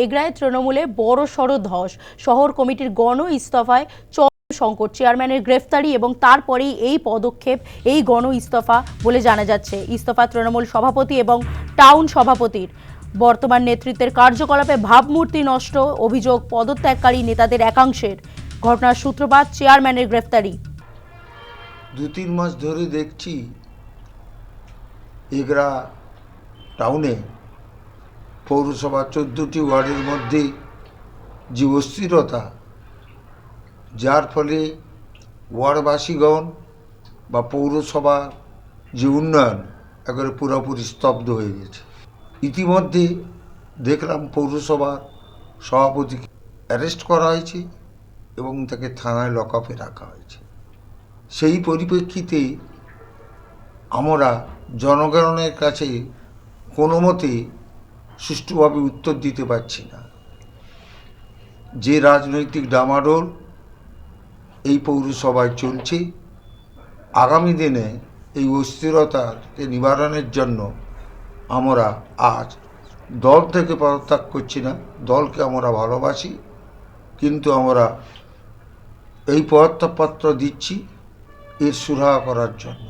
এগরায় তৃণমূলে বড়সড় ধস। শহর কমিটির গণ ইস্তফায় সংকট, চেয়ারম্যানের গ্রেফতারি এবং তারপরেই এই পদক্ষেপ, এই গণ ইস্তফা বলে জানা যাচ্ছে। ইস্তফা তৃণমূল সভাপতি এবং টাউন সভাপতির। বর্তমান নেতৃত্বের কার্যকলাপে ভাবমূর্তি নষ্ট, অভিযোগ পদত্যাগকারী নেতাদের একাংশের। ঘটনার সূত্রপাত চেয়ারম্যানের গ্রেফতারি। 2-3 মাস ধরে দেখছি এগরা টাউনে পৌরসভা 14টি ওয়ার্ডের মধ্যে যে অস্থিরতা, যার ফলে ওয়ার্ডবাসীগণ বা পৌরসভা যে উন্নয়ন একেবারে পুরোপুরি স্তব্ধ হয়ে গেছে। ইতিমধ্যে দেখলাম পৌরসভার সভাপতিকে অ্যারেস্ট করা হয়েছে এবং তাকে থানায় লকআপে রাখা হয়েছে। সেই পরিপ্রেক্ষিতে আমরা জনগণের কাছে কোনো মতে সুষ্ঠুভাবে উত্তর দিতে পারছি না। যে রাজনৈতিক ডামাডোল এই পৌরসভায় চলছে, আগামী দিনে এই অস্থিরতাকে নিবারণের জন্য আমরা আজ দল থেকে পদত্যাগ করছি না। দলকে আমরা ভালোবাসি, কিন্তু আমরা এই পদত্যাগপত্র দিচ্ছি এর সুরাহা করার জন্য।